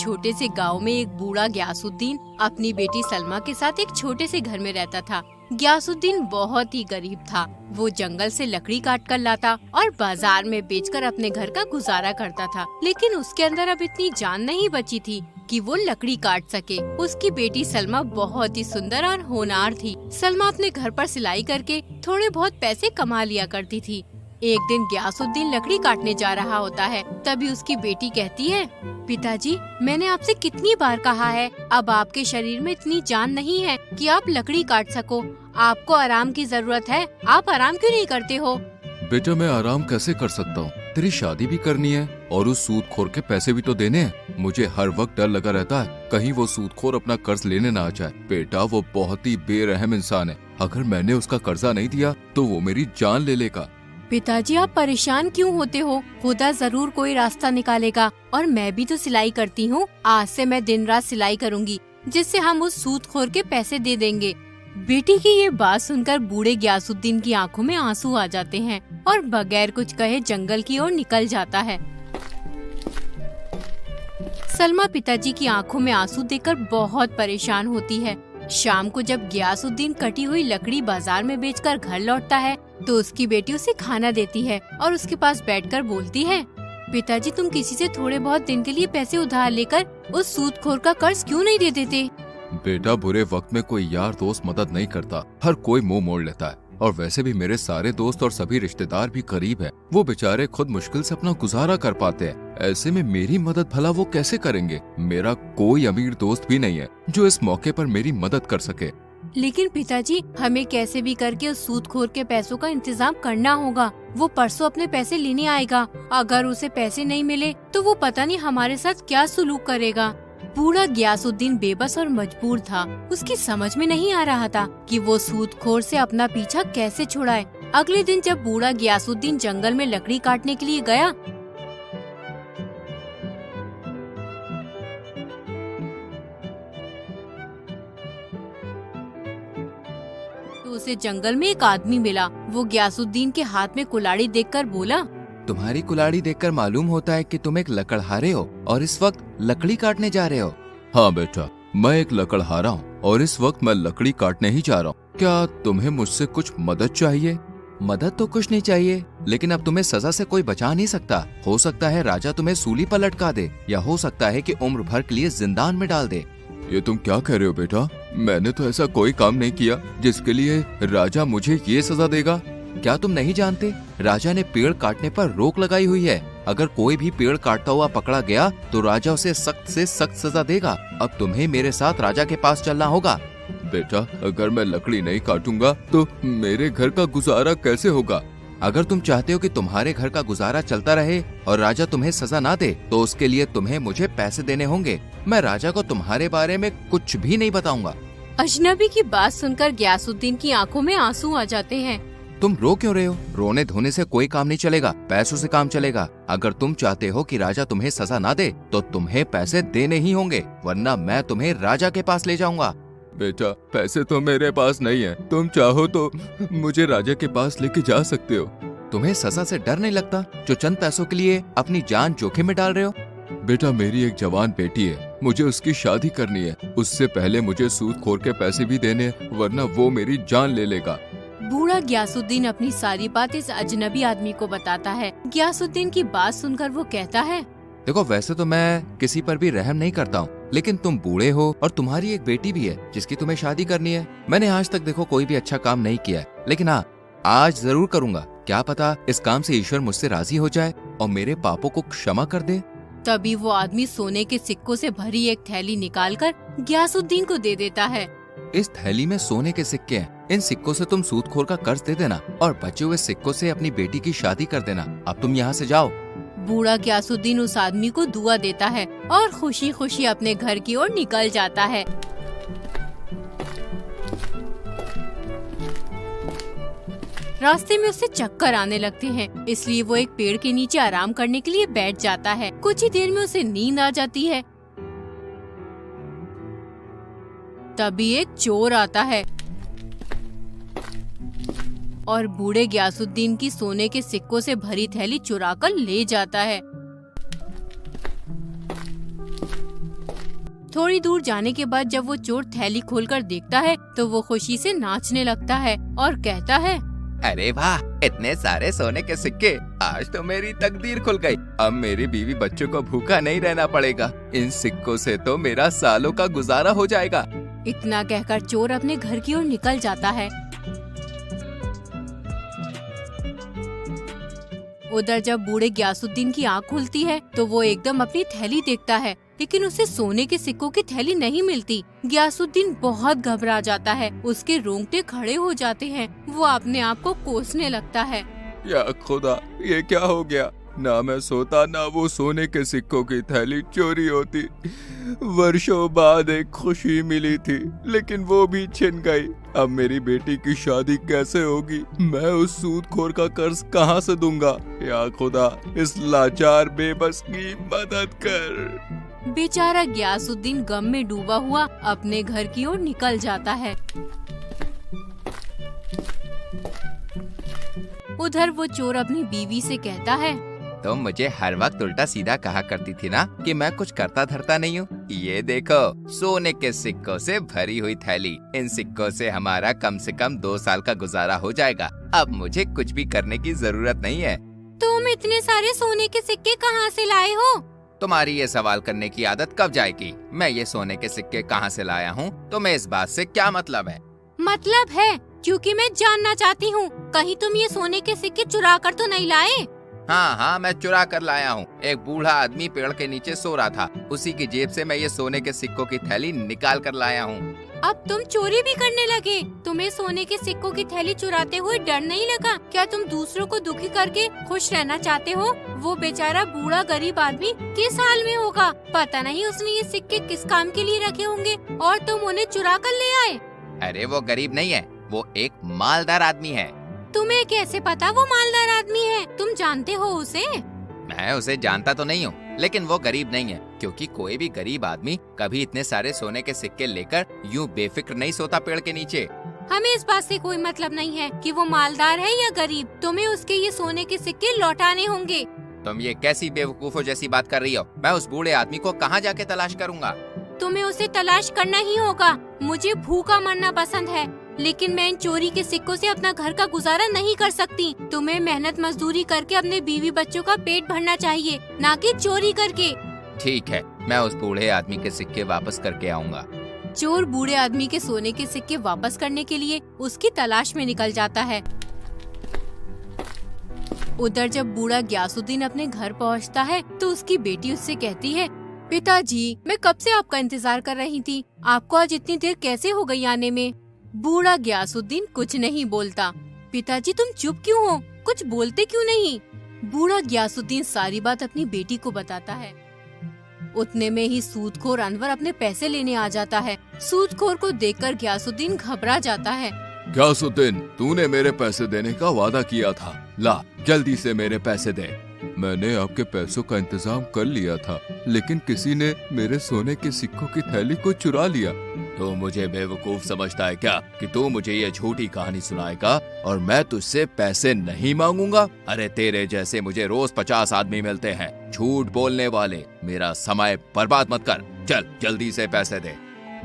छोटे से गांव में एक बूढ़ा गयासुद्दीन अपनी बेटी सलमा के साथ एक छोटे से घर में रहता था। गयासुद्दीन बहुत ही गरीब था। वो जंगल से लकड़ी काट कर लाता और बाजार में बेचकर अपने घर का गुजारा करता था। लेकिन उसके अंदर अब इतनी जान नहीं बची थी कि वो लकड़ी काट सके। उसकी बेटी सलमा बहुत ही सुंदर और होनहार थी। सलमा अपने घर पर सिलाई करके थोड़े बहुत पैसे कमा लिया करती थी। एक दिन गयासुद्दीन लकड़ी काटने जा रहा होता है। तभी उसकी बेटी कहती है, पिताजी, मैंने आपसे कितनी बार कहा है, अब आपके शरीर में इतनी जान नहीं है कि आप लकड़ी काट सको। आपको आराम की जरूरत है, आप आराम क्यों नहीं करते हो? बेटा, मैं आराम कैसे कर सकता हूँ? तेरी शादी भी करनी है और उस सूदखोर के पैसे भी तो देने हैं। मुझे हर वक्त डर लगा रहता है कहीं वो सूदखोर अपना कर्ज लेने ना आ जाए। बेटा, वो बहुत ही बेरहम इंसान है। अगर मैंने उसका कर्जा नहीं दिया तो वो मेरी जान ले लेगा। पिताजी, आप परेशान क्यों होते हो? खुदा जरूर कोई रास्ता निकालेगा। और मैं भी तो सिलाई करती हूँ। आज से मैं दिन रात सिलाई करूँगी, जिससे हम उस सूदखोर के पैसे दे देंगे। बेटी की ये बात सुनकर बूढ़े गयासुद्दीन की आंखों में आंसू आ जाते हैं और बगैर कुछ कहे जंगल की ओर निकल जाता है। सलमा पिताजी की आंखों में आंसू देखकर बहुत परेशान होती है। शाम को जब गयासुद्दीन कटी हुई लकड़ी बाजार में बेचकर घर लौटता है तो उसकी बेटी उसे खाना देती है और उसके पास बैठकर बोलती है, पिताजी, तुम किसी से थोड़े बहुत दिन के लिए पैसे उधार लेकर उस सूदखोर का कर्ज क्यों नहीं दे देते? बेटा, बुरे वक्त में कोई यार दोस्त मदद नहीं करता, हर कोई मुंह मोड़ लेता है। और वैसे भी मेरे सारे दोस्त और सभी रिश्तेदार भी करीब हैं। वो बेचारे खुद मुश्किल से अपना गुजारा कर पाते हैं। ऐसे में मेरी मदद भला वो कैसे करेंगे? मेरा कोई अमीर दोस्त भी नहीं है जो इस मौके पर मेरी मदद कर सके। लेकिन पिताजी, हमें कैसे भी करके उस सूदखोर के पैसों का इंतजाम करना होगा। वो परसों अपने पैसे लेने आएगा। अगर उसे पैसे नहीं मिले तो वो पता नहीं हमारे साथ क्या सुलूक करेगा। बूढ़ा गयासुद्दीन बेबस और मजबूर था। उसकी समझ में नहीं आ रहा था कि वो सूदखोर से अपना पीछा कैसे छुड़ाए। अगले दिन जब बूढ़ा गयासुद्दीन जंगल में लकड़ी काटने के लिए गया तो उसे जंगल में एक आदमी मिला। वो गयासुद्दीन के हाथ में कुल्हाड़ी देखकर बोला, तुम्हारी कुल्हाड़ी देखकर मालूम होता है कि तुम एक लकड़हारे हो और इस वक्त लकड़ी काटने जा रहे हो। हाँ बेटा, मैं एक लकड़हारा हूँ और इस वक्त मैं लकड़ी काटने ही जा रहा हूँ। क्या तुम्हें मुझसे कुछ मदद चाहिए? मदद तो कुछ नहीं चाहिए, लेकिन अब तुम्हें सजा से कोई बचा नहीं सकता। हो सकता है राजा तुम्हें सूली पर लटका दे, या हो सकता है कि उम्र भर के लिए जिंदान में डाल दे। ये तुम क्या कह रहे हो बेटा? मैंने तो ऐसा कोई काम नहीं किया जिसके लिए राजा मुझे ये सजा देगा। क्या तुम नहीं जानते, राजा ने पेड़ काटने पर रोक लगाई हुई है। अगर कोई भी पेड़ काटता हुआ पकड़ा गया तो राजा उसे सख्त से सख्त सजा देगा। अब तुम्हें मेरे साथ राजा के पास चलना होगा। बेटा, अगर मैं लकड़ी नहीं काटूंगा तो मेरे घर का गुजारा कैसे होगा? अगर तुम चाहते हो कि तुम्हारे घर का गुजारा चलता रहे और राजा तुम्हें सजा ना दे तो उसके लिए तुम्हें मुझे पैसे देने होंगे। मैं राजा को तुम्हारे बारे में कुछ भी नहीं बताऊंगा। अजनबी की बात सुनकर गयासुद्दीन की आंखों में आंसू आ जाते हैं। तुम रो क्यों रहे हो? रोने धोने से कोई काम नहीं चलेगा, पैसों से काम चलेगा। अगर तुम चाहते हो कि राजा तुम्हें सजा ना दे तो तुम्हें पैसे देने ही होंगे, वरना मैं तुम्हें राजा के पास ले जाऊंगा। बेटा, पैसे तो मेरे पास नहीं है। तुम चाहो तो मुझे राजा के पास लेके जा सकते हो। तुम्हें सजा से डर नहीं लगता जो चंद पैसों के लिए अपनी जान जोखिम में डाल रहे हो? बेटा, मेरी एक जवान बेटी है, मुझे उसकी शादी करनी है। उससे पहले मुझे सूदखोर के पैसे भी देने, वरना वो मेरी जान ले लेगा। बूढ़ा गयासुद्दीन अपनी सारी बात इस अजनबी आदमी को बताता है। गयासुद्दीन की बात सुनकर वो कहता है, देखो, वैसे तो मैं किसी पर भी रहम नहीं करता हूँ, लेकिन तुम बूढ़े हो और तुम्हारी एक बेटी भी है जिसकी तुम्हें शादी करनी है। मैंने आज तक देखो कोई भी अच्छा काम नहीं किया है, लेकिन हाँ, आज जरूर करूँगा। क्या पता इस काम से ईश्वर मुझसे राजी हो जाए और मेरे पापों को क्षमा कर दे। तभी वो आदमी सोने के सिक्कों से भरी एक थैली निकालकर गयासुद्दीन को दे देता है। इस थैली में सोने के सिक्के हैं। इन सिक्कों से तुम सूदखोर का कर्ज दे देना और बचे हुए सिक्कों से अपनी बेटी की शादी कर देना। अब तुम यहाँ से जाओ। बूढ़ा गयासुद्दीन उस आदमी को दुआ देता है और खुशी खुशी अपने घर की ओर निकल जाता है। रास्ते में उसे चक्कर आने लगते हैं, इसलिए वो एक पेड़ के नीचे आराम करने के लिए बैठ जाता है। कुछ ही देर में उसे नींद आ जाती है। तभी एक चोर आता है और बूढ़े गयासुद्दीन की सोने के सिक्कों से भरी थैली चुराकर ले जाता है। थोड़ी दूर जाने के बाद जब वो चोर थैली खोलकर देखता है तो वो खुशी से नाचने लगता है और कहता है, अरे वाह, इतने सारे सोने के सिक्के, आज तो मेरी तकदीर खुल गई। अब मेरी बीवी बच्चों को भूखा नहीं रहना पड़ेगा। इन सिक्कों से तो मेरा सालों का गुजारा हो जाएगा। इतना कहकर चोर अपने घर की ओर निकल जाता है। उधर जब बूढ़े ग्यासुद्दीन की आँख खुलती है तो वो एकदम अपनी थैली देखता है, लेकिन उसे सोने के सिक्कों की थैली नहीं मिलती। ग्यासुद्दीन बहुत घबरा जाता है, उसके रोंगटे खड़े हो जाते हैं। वो अपने आप को कोसने लगता है। या खुदा, ये क्या हो गया? ना मैं सोता, ना वो सोने के सिक्कों की थैली चोरी होती। वर्षों बाद एक खुशी मिली थी, लेकिन वो भी छिन गई। अब मेरी बेटी की शादी कैसे होगी? मैं उस सूदखोर का कर्ज कहाँ से दूंगा? या खुदा, इस लाचार बेबस की मदद कर। बेचारा ग्यासुद्दीन गम में डूबा हुआ अपने घर की ओर निकल जाता है। उधर वो चोर अपनी बीवी से कहता है, तुम मुझे हर वक्त उल्टा सीधा कहा करती थी ना कि मैं कुछ करता धरता नहीं हूँ। ये देखो, सोने के सिक्कों से भरी हुई थैली। इन सिक्कों से हमारा कम से कम 2 साल का गुजारा हो जाएगा। अब मुझे कुछ भी करने की जरूरत नहीं है। तुम इतने सारे सोने के सिक्के कहाँ से लाए हो? तुम्हारी ये सवाल करने की आदत कब जाएगी? मैं ये सोने के सिक्के कहाँ से लाया हूँ, तुम्हें इस बात से क्या मतलब है? मतलब है, क्योंकि मैं जानना चाहती हूँ, कहीं तुम ये सोने के सिक्के चुरा कर तो नहीं लाए? हाँ, मैं चुरा कर लाया हूँ। एक बूढ़ा आदमी पेड़ के नीचे सो रहा था, उसी की जेब से मैं ये सोने के सिक्कों की थैली निकाल कर लाया हूँ। अब तुम चोरी भी करने लगे? तुम्हें सोने के सिक्कों की थैली चुराते हुए डर नहीं लगा? क्या तुम दूसरों को दुखी करके खुश रहना चाहते हो? वो बेचारा बूढ़ा गरीब आदमी किस हाल में होगा? पता नहीं उसने ये सिक्के किस काम के लिए रखे होंगे और तुम उन्हें चुरा कर ले आए। अरे वो गरीब नहीं है, वो एक मालदार आदमी है। तुम्हें कैसे पता वो मालदार आदमी है? तुम जानते हो उसे? मैं उसे जानता तो नहीं हूँ, लेकिन वो गरीब नहीं है, क्योंकि कोई भी गरीब आदमी कभी इतने सारे सोने के सिक्के लेकर यूँ बेफिक्र नहीं सोता पेड़ के नीचे। हमें इस बात से कोई मतलब नहीं है कि वो मालदार है या गरीब। तुम्हें उसके ये सोने के सिक्के लौटाने होंगे। तुम ये कैसी बेवकूफों जैसी बात कर रही हो? मैं उस बूढ़े आदमी को कहाँ जाके तलाश करूँगा? तुम्हें उसे तलाश करना ही होगा। मुझे भूखा मरना पसंद है, लेकिन मैं इन चोरी के सिक्कों से अपना घर का गुजारा नहीं कर सकती। तुम्हें मेहनत मजदूरी करके अपने बीवी बच्चों का पेट भरना चाहिए, ना कि चोरी करके। ठीक है, मैं उस बूढ़े आदमी के सिक्के वापस करके आऊँगा। चोर बूढ़े आदमी के सोने के सिक्के वापस करने के लिए उसकी तलाश में निकल जाता है। उधर जब बूढ़ा ग्यासुद्दीन अपने घर पहुंचता है तो उसकी बेटी उससे कहती है, पिताजी, मैं कब से आपका इंतजार कर रही थी। आपको आज इतनी देर कैसे हो गई आने में? बूढ़ा ग्यासुद्दीन कुछ नहीं बोलता। पिताजी, तुम चुप क्यों हो? कुछ बोलते क्यों नहीं? बूढ़ा ग्यासुद्दीन सारी बात अपनी बेटी को बताता है। उतने में ही सूदखोर अनवर अपने पैसे लेने आ जाता है। सूदखोर को देखकर ग्यासुद्दीन घबरा जाता है। ग्यासुद्दीन, तूने मेरे पैसे देने का वादा किया था। ला, जल्दी से मेरे पैसे दे। मैंने आपके पैसों का इंतजाम कर लिया था, लेकिन किसी ने मेरे सोने के सिक्कों की थैली को चुरा लिया। तो मुझे बेवकूफ समझता है क्या कि तू मुझे ये झूठी कहानी सुनाएगा और मैं तुझसे पैसे नहीं मांगूंगा? अरे तेरे जैसे मुझे रोज 50 आदमी मिलते हैं झूठ बोलने वाले। मेरा समय बर्बाद मत कर, चल जल्दी से पैसे दे।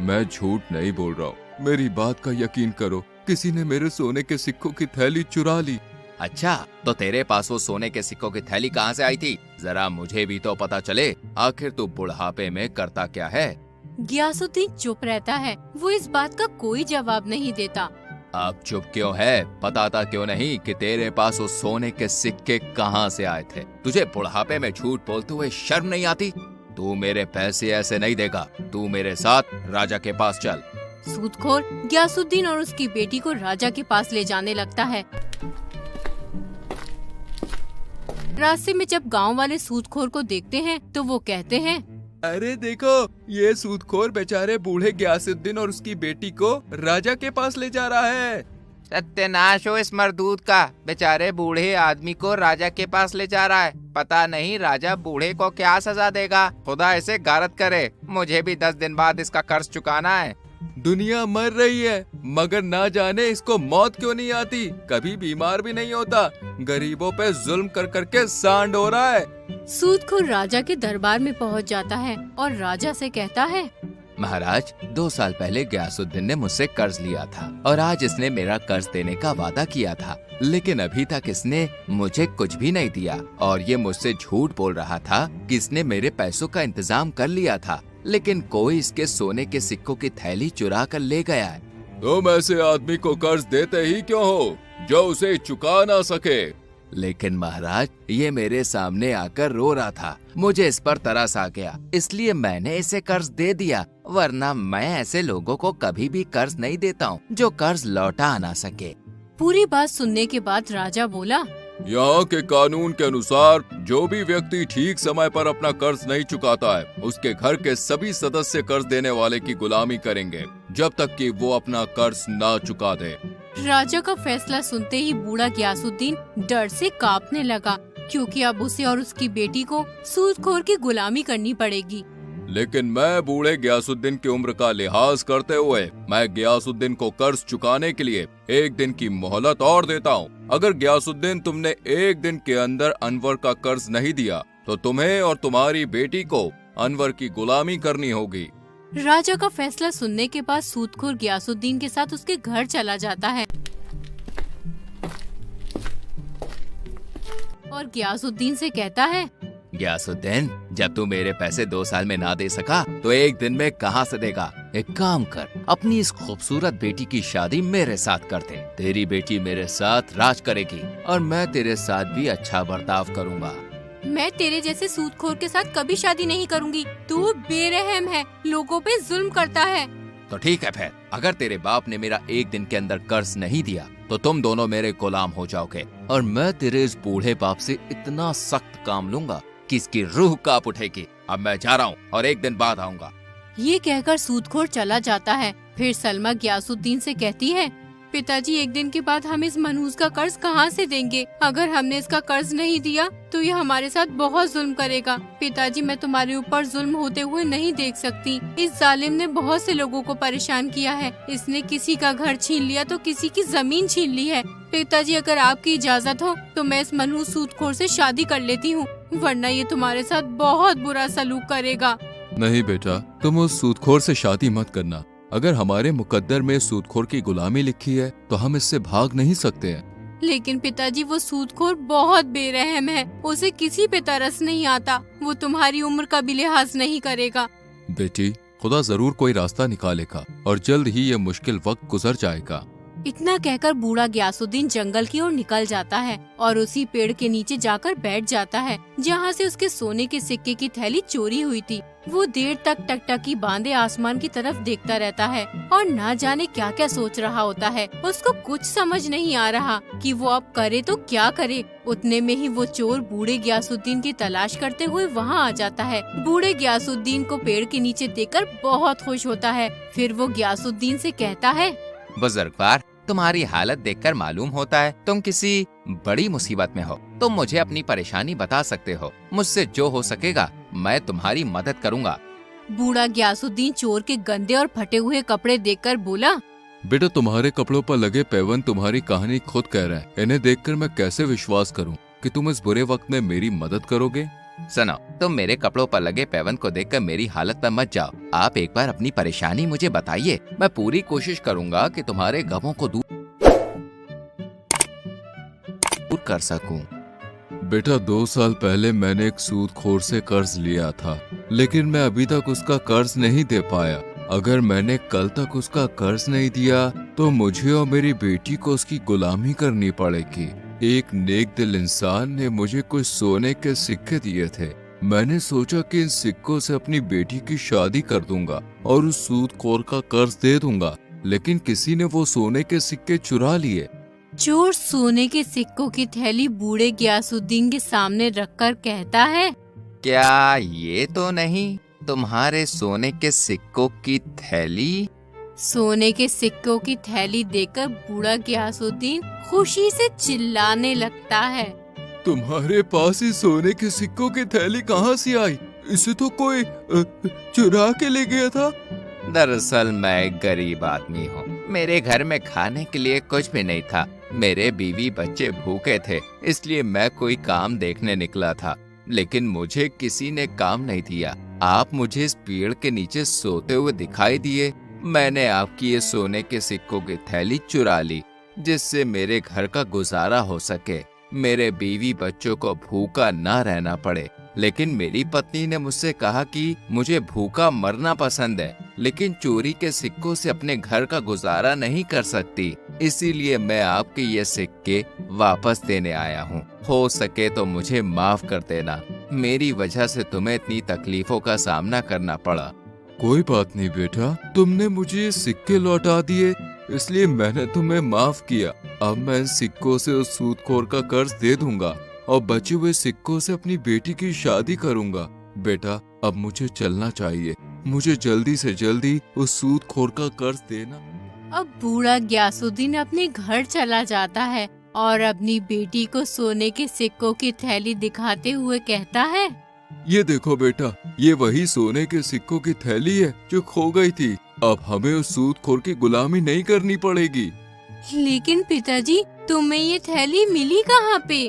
मैं झूठ नहीं बोल रहा हूँ, मेरी बात का यकीन करो। किसी ने मेरे सोने के सिक्कों की थैली चुरा ली। अच्छा, तो तेरे पास वो सोने के सिक्कों की थैली कहाँ से आई थी? जरा मुझे भी तो पता चले। आखिर तू बुढ़ापे में करता क्या है? ग्यासुद्दीन चुप रहता है। वो इस बात का कोई जवाब नहीं देता। अब चुप क्यों है? बताता क्यों नहीं कि तेरे पास वो सोने के सिक्के कहाँ से आए थे? तुझे बुढ़ापे में झूठ बोलते हुए शर्म नहीं आती? तू मेरे पैसे ऐसे नहीं देगा। तू मेरे साथ राजा के पास चल। सूदखोर ग्यासुद्दीन और उसकी बेटी को राजा के पास ले जाने लगता है। रास्ते में जब गांव वाले सूदखोर को देखते हैं तो वो कहते हैं, अरे देखो, ये सूदखोर बेचारे बूढ़े ग्यासुद्दीन और उसकी बेटी को राजा के पास ले जा रहा है। सत्यानाश हो इस मरदूद का, बेचारे बूढ़े आदमी को राजा के पास ले जा रहा है। पता नहीं राजा बूढ़े को क्या सजा देगा। खुदा इसे गारत करे, मुझे भी 10 दिन बाद इसका कर्ज चुकाना है। दुनिया मर रही है, मगर ना जाने इसको मौत क्यों नहीं आती। कभी बीमार भी नहीं होता, गरीबों पे जुल्म कर करके सांड हो रहा है। सूदखोर राजा के दरबार में पहुंच जाता है और राजा से कहता है, महाराज, 2 साल पहले गयासुद्दीन ने मुझसे कर्ज लिया था और आज इसने मेरा कर्ज देने का वादा किया था, लेकिन अभी तक इसने मुझे कुछ भी नहीं दिया और ये मुझसे झूठ बोल रहा था कि इसने मेरे पैसों का इंतजाम कर लिया था, लेकिन कोई इसके सोने के सिक्कों की थैली चुरा कर ले गया है। तुम ऐसे आदमी को कर्ज देते ही क्यों हो जो उसे चुका ना सके? लेकिन महाराज, ये मेरे सामने आकर रो रहा था, मुझे इस पर तरस आ गया, इसलिए मैंने इसे कर्ज दे दिया, वरना मैं ऐसे लोगों को कभी भी कर्ज नहीं देता हूँ जो कर्ज लौटा ना सके। पूरी बात सुनने के बाद राजा बोला, यहाँ के कानून के अनुसार जो भी व्यक्ति ठीक समय पर अपना कर्ज नहीं चुकाता है, उसके घर के सभी सदस्य कर्ज देने वाले की गुलामी करेंगे जब तक कि वो अपना कर्ज ना चुका दे। राजा का फैसला सुनते ही बूढ़ा गयासुद्दीन डर से कांपने लगा, क्योंकि अब उसे और उसकी बेटी को सूदखोर की गुलामी करनी पड़ेगी। लेकिन मैं बूढ़े गयासुद्दीन की उम्र का लिहाज करते हुए मैं गयासुद्दीन को कर्ज चुकाने के लिए 1 दिन की मोहलत और देता हूँ। अगर गयासुद्दीन तुमने 1 दिन के अंदर अनवर का कर्ज नहीं दिया तो तुम्हें और तुम्हारी बेटी को अनवर की गुलामी करनी होगी। राजा का फैसला सुनने के बाद सूदखोर गयासुद्दीन के साथ उसके घर चला जाता है और गयासुद्दीन से कहता है, गयासुद्दीन, जब तू मेरे पैसे 2 साल में ना दे सका तो 1 दिन में कहाँ से देगा? एक काम कर, अपनी इस खूबसूरत बेटी की शादी मेरे साथ कर दे। तेरी बेटी मेरे साथ राज करेगी और मैं तेरे साथ भी अच्छा बर्ताव करूँगा। मैं तेरे जैसे सूदखोर के साथ कभी शादी नहीं करूंगी। तू बेरहम है, लोगों पे जुल्म करता है। तो ठीक है, फिर अगर तेरे बाप ने मेरा 1 दिन के अंदर कर्ज नहीं दिया तो तुम दोनों मेरे गुलाम हो जाओगे और मैं तेरे इस बूढ़े बाप से इतना सख्त काम लूंगा कि इसकी रूह कांप उठेगी। अब मैं जा रहा हूँ और 1 दिन बाद आऊँगा। ये कहकर सूदखोर चला जाता है। फिर सलमा गयासुद्दीन से कहती है, पिताजी, 1 दिन के बाद हम इस मनहूस का कर्ज कहाँ से देंगे? अगर हमने इसका कर्ज नहीं दिया तो ये हमारे साथ बहुत जुल्म करेगा। पिताजी, मैं तुम्हारे ऊपर जुल्म होते हुए नहीं देख सकती। इस जालिम ने बहुत से लोगों को परेशान किया है। इसने किसी का घर छीन लिया तो किसी की जमीन छीन ली है। पिताजी, अगर आपकी इजाजत हो तो मैं इस मनहूस सूदखोर से शादी कर लेती हूँ, वरना ये तुम्हारे साथ बहुत बुरा सलूक करेगा। नहीं बेटा, तुम उस सूदखोर से शादी मत करना। अगर हमारे मुकद्दर में सूदखोर की गुलामी लिखी है तो हम इससे भाग नहीं सकते हैं। लेकिन पिताजी, वो सूदखोर बहुत बेरहम है। उसे किसी पे तरस नहीं आता। वो तुम्हारी उम्र का भी लिहाज नहीं करेगा। बेटी, खुदा जरूर कोई रास्ता निकालेगा और जल्द ही ये मुश्किल वक्त गुजर जाएगा। इतना कहकर बूढ़ा गयासुद्दीन जंगल की ओर निकल जाता है और उसी पेड़ के नीचे जाकर बैठ जाता है जहाँ से उसके सोने के सिक्के की थैली चोरी हुई थी। वो देर तक टकटकी बांधे आसमान की तरफ देखता रहता है और ना जाने क्या क्या सोच रहा होता है। उसको कुछ समझ नहीं आ रहा कि वो अब करे तो क्या करे। उतने में ही वो चोर बूढ़े गयासुद्दीन की तलाश करते हुए वहाँ आ जाता है। बूढ़े गयासुद्दीन को पेड़ के नीचे देखकर बहुत खुश होता है। फिर वो गयासुद्दीन से कहता है, बुजुर्गवार, तुम्हारी हालत देखकर मालूम होता है तुम किसी बड़ी मुसीबत में हो। तुम मुझे अपनी परेशानी बता सकते हो। मुझसे जो हो सकेगा मैं तुम्हारी मदद करूंगा। बूढ़ा गयासुद्दीन चोर के गंदे और फटे हुए कपड़े देखकर बोला, बेटा, तुम्हारे कपड़ों पर लगे पैबंद तुम्हारी कहानी खुद कह रहा है। इन्हें देखकर मैं कैसे विश्वास करूं कि तुम इस बुरे वक्त में मेरी मदद करोगे? सुनो, तुम मेरे कपड़ों पर लगे पैबंद को देखकर मेरी हालत पर मत जाओ। आप एक बार अपनी परेशानी मुझे बताइए। मैं पूरी कोशिश करूंगा कि तुम्हारे गमों को दूर कर सकूं। बेटा, 2 साल पहले मैंने एक सूदखोर से कर्ज लिया था, लेकिन मैं अभी तक उसका कर्ज नहीं दे पाया। अगर मैंने कल तक उसका कर्ज नहीं दिया तो मुझे और मेरी बेटी को उसकी गुलामी करनी पड़ेगी। एक नेक दिल इंसान ने मुझे कुछ सोने के सिक्के दिए थे। मैंने सोचा कि इन सिक्कों से अपनी बेटी की शादी कर दूंगा और उस सूदखोर का कर्ज दे दूंगा, लेकिन किसी ने वो सोने के सिक्के चुरा लिए। चोर सोने के सिक्कों की थैली बूढ़े गयासुद्दीन के सामने रखकर कहता है, क्या ये तो नहीं तुम्हारे सोने के सिक्कों की थैली? सोने के सिक्कों की थैली देखकर बूढ़ा गयासुद्दीन खुशी से चिल्लाने लगता है, तुम्हारे पास इस सोने के सिक्कों की थैली कहाँ से आई? इसे तो कोई चुरा के ले गया था। दरअसल मैं एक गरीब आदमी हूँ। मेरे घर में खाने के लिए कुछ भी नहीं था। मेरे बीवी बच्चे भूखे थे, इसलिए मैं कोई काम देखने निकला था, लेकिन मुझे किसी ने काम नहीं दिया। आप मुझे इस पेड़ के नीचे सोते हुए दिखाई दिए। मैंने आपकी ये सोने के सिक्कों की थैली चुरा ली, जिससे मेरे घर का गुजारा हो सके, मेरे बीवी बच्चों को भूखा ना रहना पड़े। लेकिन मेरी पत्नी ने मुझसे कहा कि मुझे भूखा मरना पसंद है, लेकिन चोरी के सिक्कों से अपने घर का गुजारा नहीं कर सकती। इसीलिए मैं आपके ये सिक्के वापस देने आया हूँ। हो सके तो मुझे माफ कर देना, मेरी वजह से तुम्हें इतनी तकलीफों का सामना करना पड़ा। कोई बात नहीं बेटा, तुमने मुझे ये सिक्के लौटा दिए, इसलिए मैंने तुम्हें माफ किया। अब मैं इन सिक्कों से उस सूदखोर का कर्ज दे दूंगा और बचे हुए सिक्कों से अपनी बेटी की शादी करूंगा। बेटा अब मुझे चलना चाहिए, मुझे जल्दी से जल्दी उस सूदखोर का कर्ज देना। अब बूढ़ा गयासुद्दीन अपने घर चला जाता है और अपनी बेटी को सोने के सिक्कों की थैली दिखाते हुए कहता है, ये देखो बेटा, ये वही सोने के सिक्कों की थैली है जो खो गई थी। अब हमें उस सूदखोर की गुलामी नहीं करनी पड़ेगी। लेकिन पिताजी, तुम्हें ये थैली मिली कहाँ पे?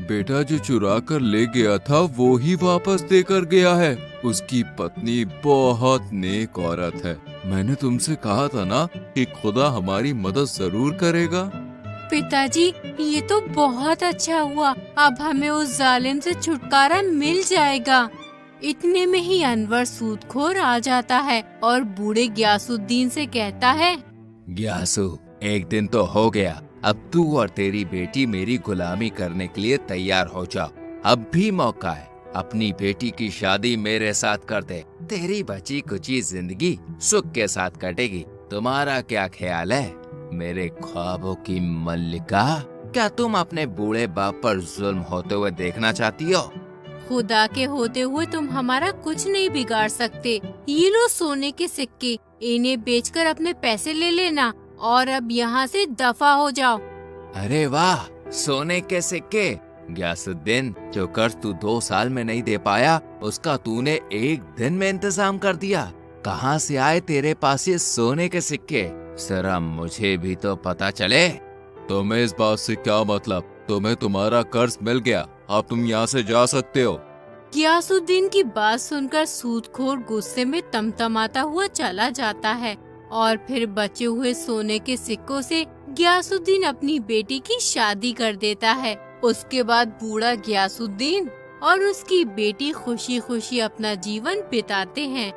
बेटा जो चुरा कर ले गया था वो ही वापस देकर गया है। उसकी पत्नी बहुत नेक औरत है। मैंने तुमसे कहा था ना कि खुदा हमारी मदद जरूर करेगा। पिताजी, ये तो बहुत अच्छा हुआ, अब हमें उस जालिम से छुटकारा मिल जाएगा। इतने में ही अनवर सूदखोर आ जाता है और बूढ़े गयासुद्दीन से कहता है, ग्यासू, एक दिन तो हो गया, अब तू और तेरी बेटी मेरी गुलामी करने के लिए तैयार हो जाओ। अब भी मौका है, अपनी बेटी की शादी मेरे साथ कर दे। तेरी बची कुची जिंदगी सुख के साथ कटेगी। तुम्हारा क्या ख्याल है मेरे ख्वाबों की मल्लिका? क्या तुम अपने बूढ़े बाप पर जुल्म होते हुए देखना चाहती हो? खुदा के होते हुए तुम हमारा कुछ नहीं बिगाड़ सकते। ये लो सोने के सिक्के, इन्हें बेचकर अपने पैसे ले लेना और अब यहाँ से दफा हो जाओ। अरे वाह, सोने के सिक्के! गयासुद्दीन, जो कर्ज तू 2 साल में नहीं दे पाया, उसका तूने एक दिन में इंतजाम कर दिया। कहाँ से आए तेरे पास ये सोने के सिक्के? जरा मुझे भी तो पता चले। तुम्हें इस बात से क्या मतलब? तुम्हें तुम्हारा कर्ज मिल गया, अब तुम यहाँ से जा सकते हो। गयासुद्दीन की बात सुनकर सूदखोर गुस्से में तमतमाता हुआ चला जाता है और फिर बचे हुए सोने के सिक्कों से गयासुद्दीन अपनी बेटी की शादी कर देता है। उसके बाद बूढ़ा गयासुद्दीन और उसकी बेटी खुशी खुशी अपना जीवन बिताते हैं।